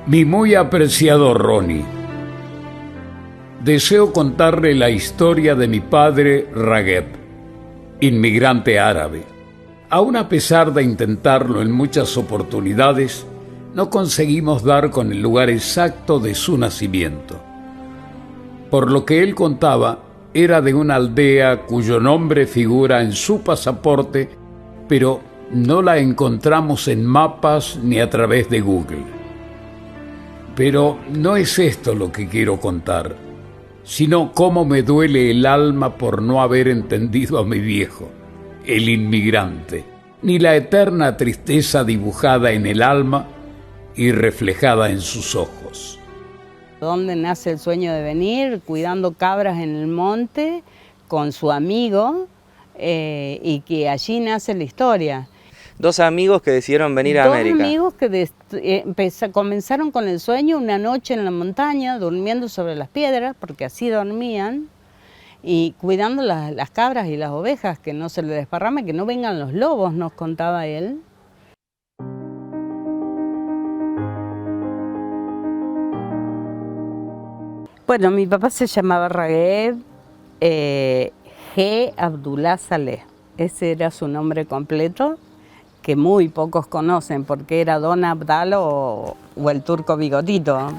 Mi muy apreciado Ronnie, deseo contarle la historia de mi padre Ragheb, inmigrante árabe. Aun a pesar de intentarlo en muchas oportunidades, no conseguimos dar con el lugar exacto de su nacimiento. Por lo que él contaba, era de una aldea cuyo nombre figura en su pasaporte, pero no la encontramos en mapas ni a través de Google. Pero no es esto lo que quiero contar, sino cómo me duele el alma por no haber entendido a mi viejo, el inmigrante, ni la eterna tristeza dibujada en el alma y reflejada en sus ojos. ¿Dónde nace el sueño de venir? Cuidando cabras en el monte con su amigo, y que allí nace la historia. Dos amigos que decidieron venir a América. Dos amigos que comenzaron con el sueño una noche en la montaña, durmiendo sobre las piedras, porque así dormían, y cuidando las cabras y las ovejas, que no se les desparrame, que no vengan los lobos, nos contaba él. Bueno, mi papá se llamaba Ragheb G. Abdullah Saleh. Ese era su nombre completo, que muy pocos conocen, porque era Don Abdal o el turco bigotito.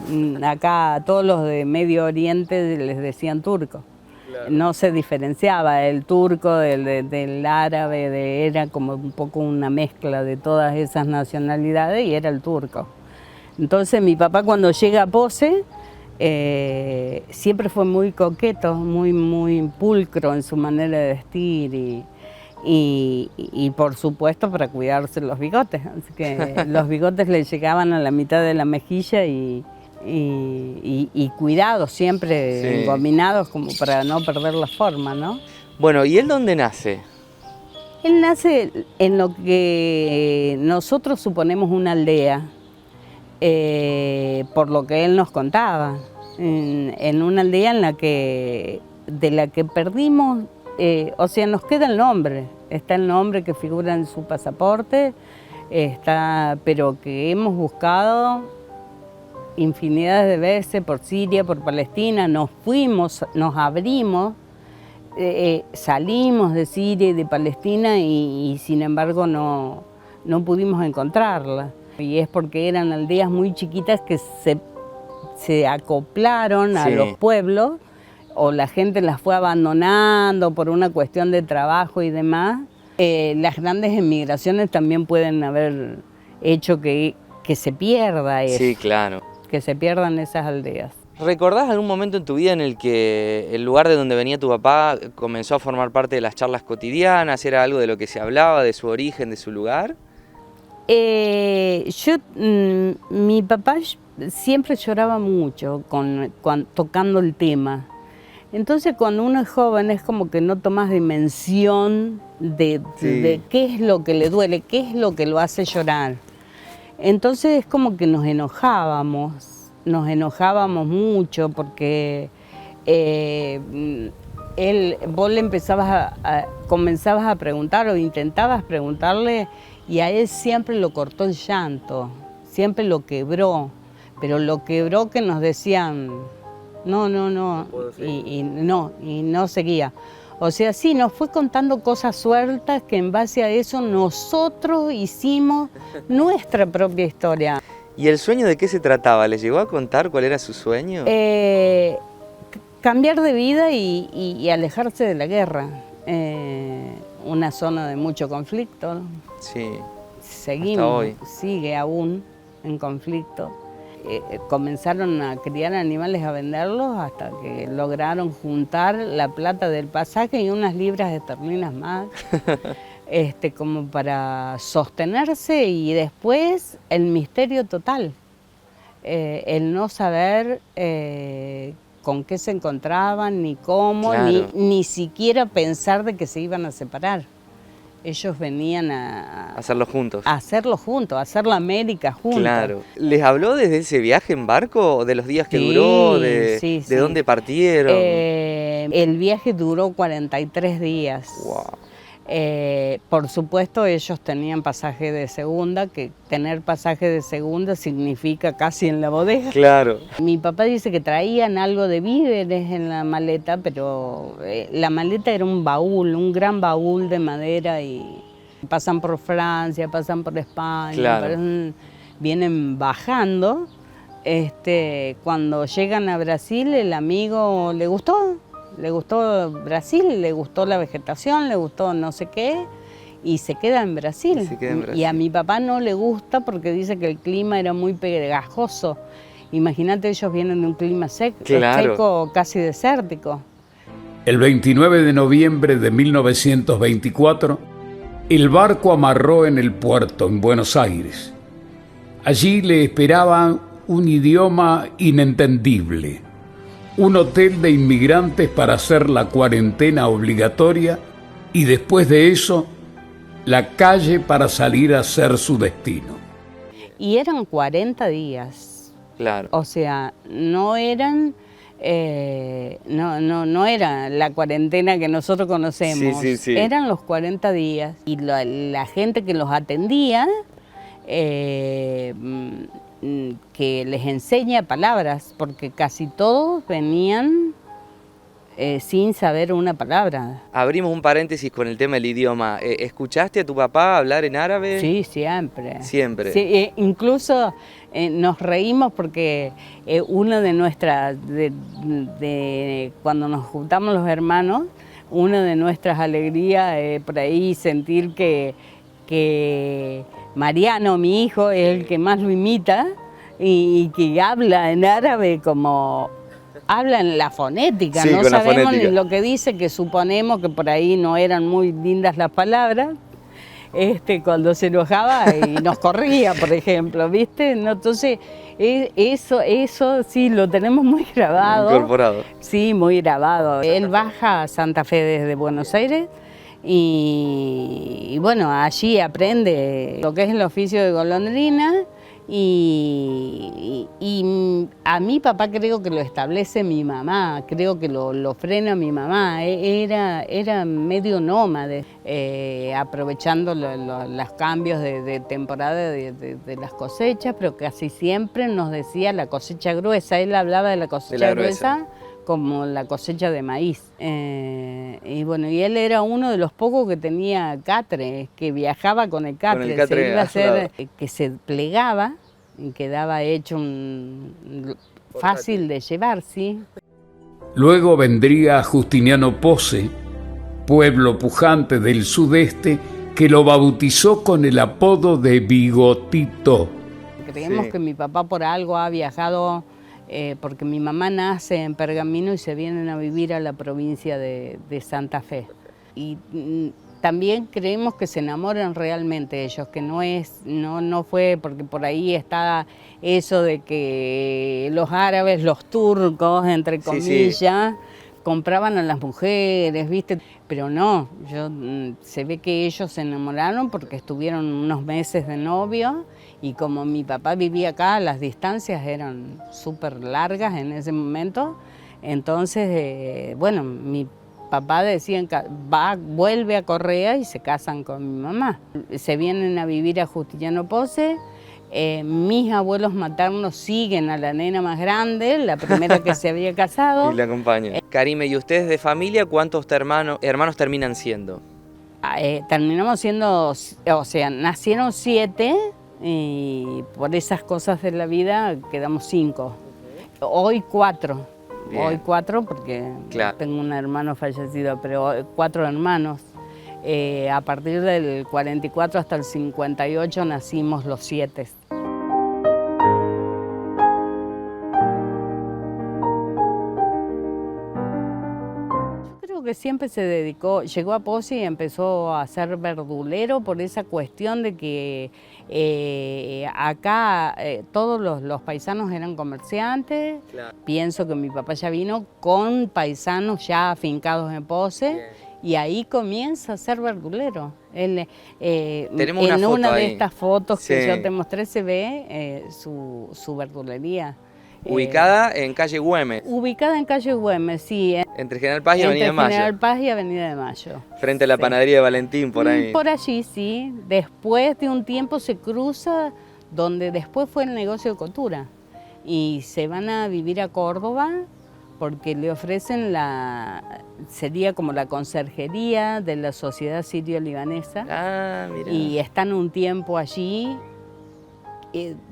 Acá a todos los de Medio Oriente les decían turco. Claro. No se diferenciaba el turco del árabe, era como un poco una mezcla de todas esas nacionalidades y era el turco. Entonces mi papá cuando llega a Pose, siempre fue muy coqueto, muy pulcro en su manera de vestir y por supuesto para cuidarse los bigotes. Así que los bigotes le llegaban a la mitad de la mejilla y cuidados, siempre sí, engominados como para no perder la forma, ¿no? Bueno, ¿y él dónde nace? Él nace en lo que nosotros suponemos una aldea. Por lo que él nos contaba, en una aldea de la que perdimos, o sea, nos queda el nombre, está el nombre que figura en su pasaporte, pero que hemos buscado infinidades de veces por Siria, por Palestina, nos fuimos, nos abrimos, salimos de Siria y de Palestina y sin embargo no pudimos encontrarla. Y es porque eran aldeas muy chiquitas que se acoplaron a los pueblos, o la gente las fue abandonando por una cuestión de trabajo y demás. Las grandes emigraciones también pueden haber hecho que se pierda eso. Sí, claro. Que se pierdan esas aldeas. ¿Recordás algún momento en tu vida en el que el lugar de donde venía tu papá comenzó a formar parte de las charlas cotidianas? ¿Era algo de lo que se hablaba, de su origen, de su lugar? Mi papá siempre lloraba mucho tocando el tema. Entonces cuando uno es joven es como que no tomas dimensión de qué es lo que le duele, qué es lo que lo hace llorar. Entonces es como que nos enojábamos mucho porque vos le comenzabas a preguntar o intentabas preguntarle, y a él siempre lo cortó el llanto, siempre lo quebró, pero lo quebró que nos decían, no, y no seguía. O sea, sí, nos fue contando cosas sueltas que en base a eso nosotros hicimos nuestra propia historia. ¿Y el sueño de qué se trataba? ¿Les llegó a contar cuál era su sueño? Cambiar de vida y alejarse de la guerra. Una zona de mucho conflicto. Sí. Seguimos, sigue aún en conflicto. Comenzaron a criar animales, a venderlos, hasta que lograron juntar la plata del pasaje y unas libras esterlinas más, como para sostenerse, y después el misterio total, el no saber con qué se encontraban, ni cómo, claro, ni siquiera pensar de que se iban a separar. Ellos venían a hacerlo juntos. A hacerlo juntos, a hacer la América juntos. Claro. ¿Les habló desde ese viaje en barco, de los días que duró, de dónde partieron? El viaje duró 43 días. Wow. Por supuesto, ellos tenían pasaje de segunda, que tener pasaje de segunda significa casi en la bodega. Claro. Mi papá dice que traían algo de víveres en la maleta, pero la maleta era un baúl, un gran baúl de madera, y pasan por Francia, pasan por España, Claro. vienen bajando. Cuando llegan a Brasil, el amigo le gustó Brasil, le gustó la vegetación, le gustó no sé qué, y se queda en Brasil. Y a mi papá no le gusta porque dice que el clima era muy pegajoso. Imagínate, ellos vienen de un clima seco, casi desértico. El 29 de noviembre de 1924, el barco amarró en el puerto, en Buenos Aires. Allí le esperaban un idioma inentendible, un hotel de inmigrantes para hacer la cuarentena obligatoria y después de eso, la calle para salir a hacer su destino. Y eran 40 días. Claro. O sea, no eran... no era la cuarentena que nosotros conocemos. Sí. Eran los 40 días. Y la gente que los atendía... que les enseña palabras, porque casi todos venían sin saber una palabra. Abrimos un paréntesis con el tema del idioma. ¿Escuchaste a tu papá hablar en árabe? Sí, siempre. Siempre. Sí, incluso nos reímos porque una de nuestras, cuando nos juntamos los hermanos, una de nuestras alegrías por ahí sentir que Mariano, mi hijo, es el que más lo imita y que habla en árabe como habla en la fonética. Sí, no sabemos fonética. ni lo que dice, que suponemos que por ahí no eran muy lindas las palabras. Cuando se enojaba y nos corría, por ejemplo, ¿viste? No, entonces, eso sí, lo tenemos muy grabado. Incorporado. Sí, muy grabado. Él baja a Santa Fe desde Buenos Aires. Y bueno, allí aprende lo que es el oficio de golondrina y a mi papá creo que lo establece mi mamá, creo que lo frena mi mamá. Era medio nómade, aprovechando los cambios de temporada de las cosechas, pero casi siempre nos decía la cosecha gruesa. Él hablaba de la cosecha gruesa como la cosecha de maíz. Y bueno, y él era uno de los pocos que tenía catre, que viajaba con el catre. Con el catre se iba a hacer, que se plegaba y quedaba hecho fácil de llevar, ¿sí? Luego vendría Justiniano Pose, pueblo pujante del sudeste, que lo bautizó con el apodo de Bigotito. Creemos que mi papá por algo ha viajado, porque mi mamá nace en Pergamino y se vienen a vivir a la provincia de Santa Fe. Y también creemos que se enamoran realmente ellos, que no fue porque por ahí está eso de que los árabes, los turcos, entre comillas, compraban a las mujeres, ¿viste? Pero no, se ve que ellos se enamoraron porque estuvieron unos meses de novio. Y como mi papá vivía acá, las distancias eran súper largas en ese momento. Entonces, bueno, mi papá decía, vuelve a Correa y se casan con mi mamá. Se vienen a vivir a Justiniano Pose. Mis abuelos maternos siguen a la nena más grande, la primera que se había casado. Y la acompaña. Karime, ¿y ustedes de familia cuántos hermanos terminan siendo? Terminamos siendo, o sea, nacieron 7. Y por esas cosas de la vida quedamos 5. Hoy 4. Bien. Hoy 4 porque tengo un hermano fallecido, pero 4 hermanos. A partir del 44 hasta el 58 nacimos los 7. Que siempre se dedicó, llegó a Pose y empezó a ser verdulero por esa cuestión de que acá todos los paisanos eran comerciantes. Claro. Pienso que mi papá ya vino con paisanos ya afincados en Pose y ahí comienza a ser verdulero. Él, en una de estas fotos que yo te mostré se ve su verdulería. Ubicada en calle Güemes. Ubicada en calle Güemes, sí. Entre General Paz y Avenida de Mayo. Entre General Paz y Avenida de Mayo. Frente a la panadería de Valentín, por ahí. Por allí, sí. Después de un tiempo se cruza donde después fue el negocio de costura. Y se van a vivir a Córdoba porque le ofrecen sería como la conserjería de la Sociedad Sirio-Libanesa. Ah, mira. Y están un tiempo allí,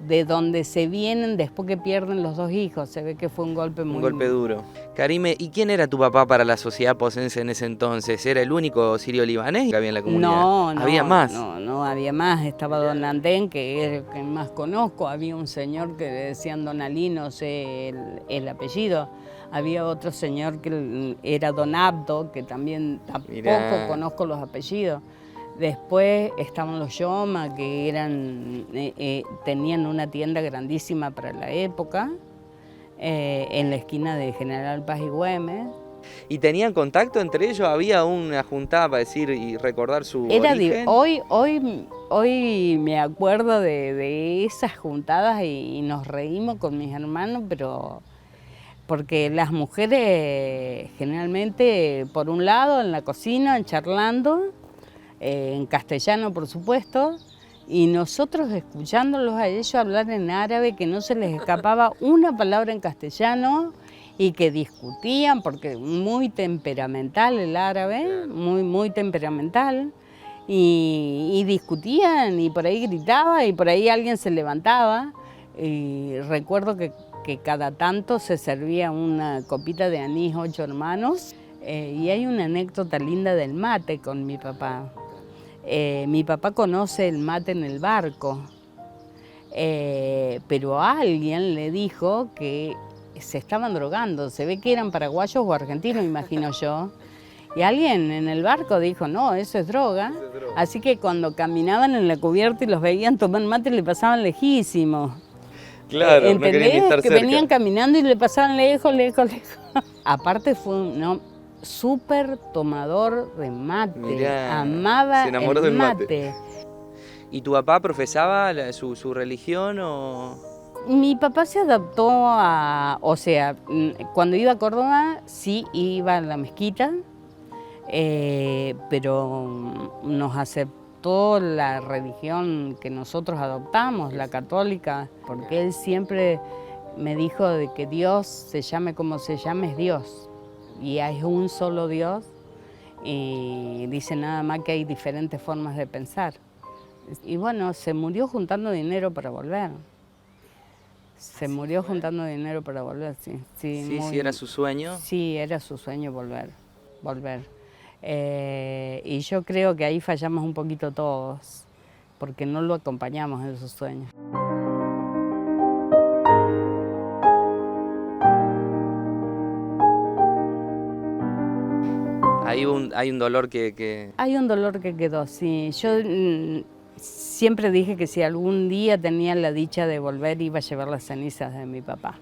de donde se vienen después que pierden los 2 hijos. Se ve que fue un golpe muy... Un golpe duro. Karime, ¿y quién era tu papá para la sociedad posense en ese entonces? ¿Era el único sirio-libanés que había en la comunidad? No, ¿Había más? No había más. Estaba don Andén, que es el que más conozco. Había un señor que le decían don Ali, no sé el apellido. Había otro señor que era don Abdo, que también tampoco conozco los apellidos. Después estaban los Yoma, que tenían una tienda grandísima para la época, en la esquina de General Paz y Güemes. ¿Y tenían contacto entre ellos? ¿Había una juntada para decir y recordar su origen? Hoy me acuerdo de esas juntadas y nos reímos con mis hermanos, pero porque las mujeres generalmente, por un lado, en la cocina, charlando, en castellano, por supuesto, y nosotros escuchándolos a ellos hablar en árabe, que no se les escapaba una palabra en castellano, y que discutían, porque muy temperamental el árabe, muy temperamental, y discutían, y por ahí gritaba, y por ahí alguien se levantaba, y recuerdo que cada tanto se servía una copita de anís, 8 hermanos, y hay una anécdota linda del mate con mi papá. Mi papá conoce el mate en el barco, pero alguien le dijo que se estaban drogando. Se ve que eran paraguayos o argentinos, imagino yo. Y alguien en el barco dijo, no, eso es droga. Así que cuando caminaban en la cubierta y los veían tomar mate, le pasaban lejísimos. Claro, ¿entendés? No querían ni estar que cerca. Venían caminando y le pasaban lejos. Aparte fue un súper tomador de mate. Mirá, amaba se enamoró el del mate. ¿Y tu papá profesaba su religión o...? Mi papá se adaptó o sea, cuando iba a Córdoba sí iba a la mezquita, pero nos aceptó la religión que nosotros adoptamos, la católica, porque él siempre me dijo de que Dios, se llame como se llame, es Dios. Y es un solo Dios, y dice nada más que hay diferentes formas de pensar. Y bueno, se murió juntando dinero para volver. Se murió juntando dinero para volver, sí. Sí, era su sueño. Sí, era su sueño volver. Y yo creo que ahí fallamos un poquito todos, porque no lo acompañamos en sus sueños. Hay un dolor que... Hay un dolor que quedó, sí. Yo siempre dije que si algún día tenía la dicha de volver, iba a llevar las cenizas de mi papá.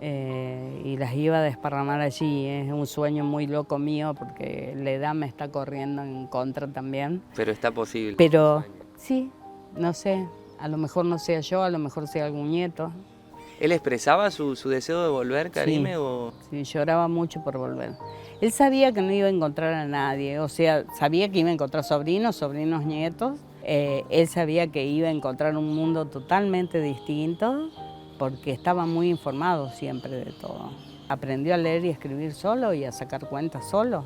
Y las iba a desparramar allí. Es un sueño muy loco mío, porque la edad me está corriendo en contra también. Pero está posible. Pero sí, no sé, a lo mejor no sea yo, a lo mejor sea algún nieto. ¿Él expresaba su deseo de volver, Karime? Sí, lloraba mucho por volver. Él sabía que no iba a encontrar a nadie, o sea, sabía que iba a encontrar sobrinos, nietos. Él sabía que iba a encontrar un mundo totalmente distinto, porque estaba muy informado siempre de todo. Aprendió a leer y escribir solo y a sacar cuentas solo.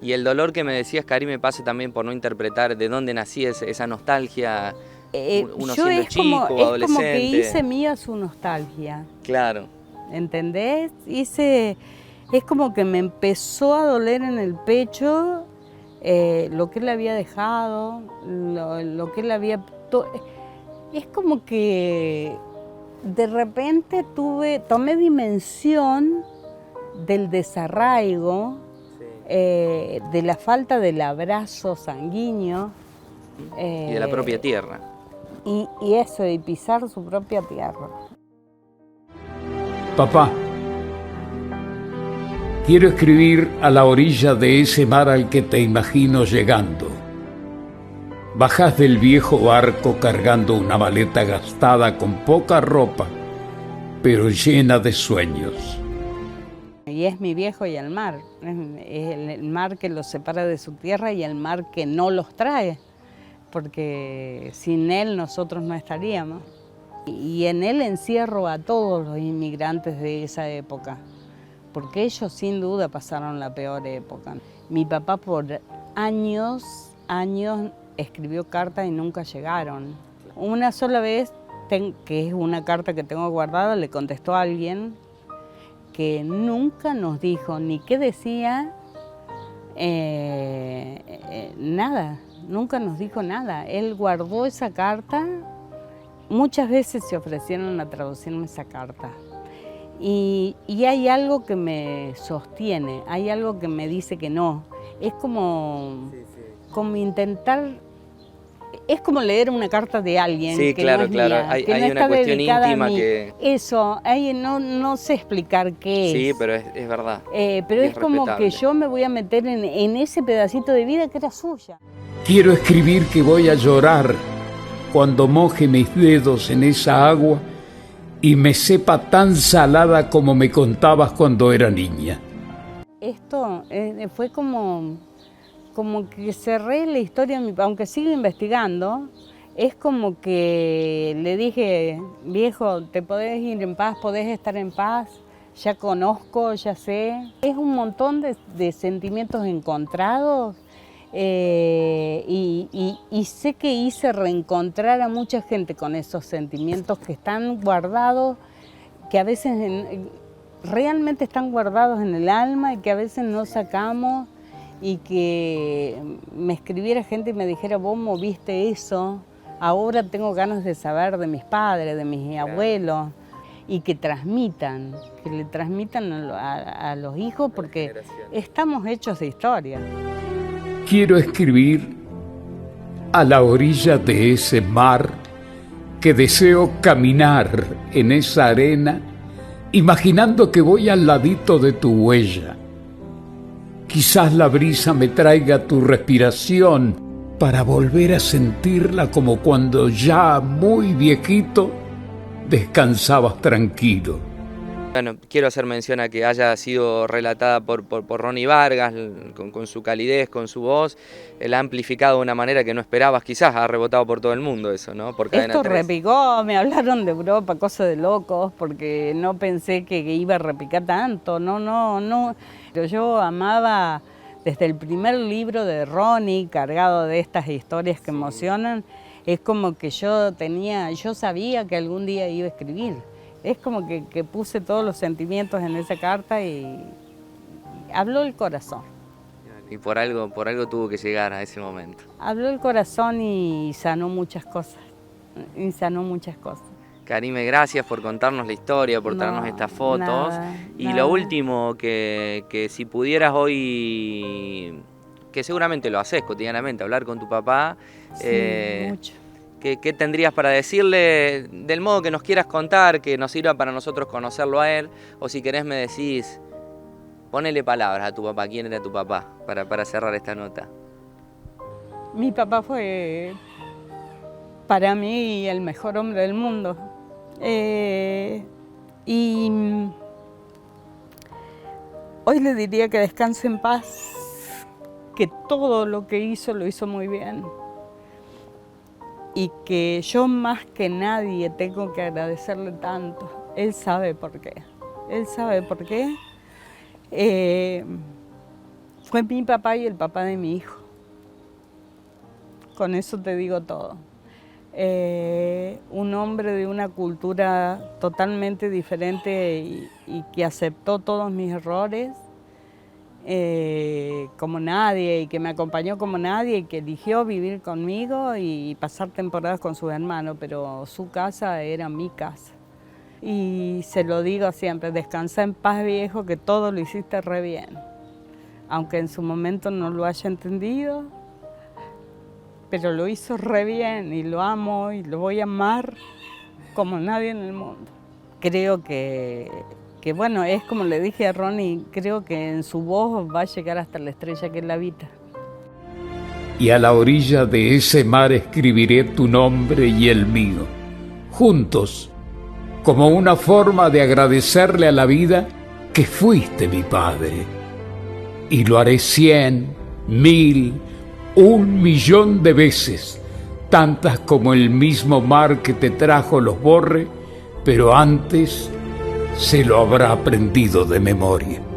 Y el dolor que me decías, Karime, pasa también por no interpretar de dónde nacía esa nostalgia, uno yo siendo chico, adolescente. Es como que hice mía su nostalgia. Claro. ¿Entendés? Es como que me empezó a doler en el pecho lo que él había dejado, lo que él había... Es como que de repente tomé dimensión del desarraigo, de la falta del abrazo sanguíneo. Y de la propia tierra. Y eso, y pisar su propia tierra. Papá, quiero escribir a la orilla de ese mar al que te imagino llegando. Bajás del viejo barco cargando una maleta gastada con poca ropa, pero llena de sueños. Y es mi viejo y el mar. Es el mar que los separa de su tierra y el mar que no los trae, porque sin él nosotros no estaríamos. Y en él encierro a todos los inmigrantes de esa época, porque ellos sin duda pasaron la peor época. Mi papá por años escribió cartas y nunca llegaron. Una sola vez, que es una carta que tengo guardada, le contestó a alguien que nunca nos dijo ni qué decía, nada, nunca nos dijo nada. Él guardó esa carta, muchas veces se ofrecieron a traducirme esa carta. Y hay algo que me sostiene, hay algo que me dice que no. Es como intentar, es como leer una carta de alguien que claro, no es claro. mía, Hay que no una está cuestión dedicada íntima a mí. que... Eso, ahí no sé explicar qué es. Sí, pero es verdad. Pero Y es como respetable. que yo me voy a meter en ese pedacito de vida que era suya. Quiero escribir que voy a llorar cuando moje mis dedos en esa agua y me sepa tan salada como me contabas cuando era niña. Esto fue como que cerré la historia, aunque sigo investigando, es como que le dije, viejo, te podés ir en paz, podés estar en paz, ya conozco, ya sé. Es un montón de sentimientos encontrados y sé que hice reencontrar a mucha gente con esos sentimientos que están guardados, que a veces realmente están guardados en el alma y que a veces no sacamos, y que me escribiera gente y me dijera, vos moviste eso, ahora tengo ganas de saber de mis padres, de mis abuelos, y que le transmitan a los hijos, porque estamos hechos de historia. Quiero escribir a la orilla de ese mar que deseo caminar en esa arena, imaginando que voy al ladito de tu huella. Quizás la brisa me traiga tu respiración para volver a sentirla como cuando ya muy viejito descansabas tranquilo. Bueno, quiero hacer mención a que haya sido relatada por Ronnie Vargas, con su calidez, con su voz. Él ha amplificado de una manera que no esperabas, quizás ha rebotado por todo el mundo eso, ¿no? Por Cadena Esto 3. repicó, me hablaron de Europa, cosa de locos, porque no pensé que iba a repicar tanto, no. Pero yo amaba desde el primer libro de Ronnie, cargado de estas historias que emocionan, es como que yo sabía que algún día iba a escribir. Es como que puse todos los sentimientos en esa carta y habló el corazón. Y por algo tuvo que llegar a ese momento. Habló el corazón y sanó muchas cosas. Karime, gracias por contarnos la historia, por traernos estas fotos. Y lo último, que si pudieras hoy, que seguramente lo haces cotidianamente, hablar con tu papá, mucho. ¿Qué tendrías para decirle del modo que nos quieras contar, que nos sirva para nosotros conocerlo a él? O si querés me decís, ponele palabras a tu papá, ¿quién era tu papá? Para cerrar esta nota. Mi papá fue para mí el mejor hombre del mundo. Y hoy le diría que descanse en paz, que todo lo que hizo lo hizo muy bien. Y que yo más que nadie tengo que agradecerle tanto. Él sabe por qué. Fue mi papá y el papá de mi hijo. Con eso te digo todo. Un hombre de una cultura totalmente diferente y que aceptó todos mis errores como nadie, y que me acompañó como nadie, y que eligió vivir conmigo y pasar temporadas con sus hermanos, pero su casa era mi casa. Y se lo digo siempre, descansa en paz, viejo, que todo lo hiciste re bien. Aunque en su momento no lo haya entendido, pero lo hizo re bien y lo amo y lo voy a amar como nadie en el mundo. Creo que bueno, es como le dije a Ronnie, creo que en su voz va a llegar hasta la estrella que él habita. Y a la orilla de ese mar escribiré tu nombre y el mío. Juntos como una forma de agradecerle a la vida que fuiste mi padre. Y lo haré 100, 1000, 1.000.000 de veces, tantas como el mismo mar que te trajo los borre, pero antes se lo habrá aprendido de memoria.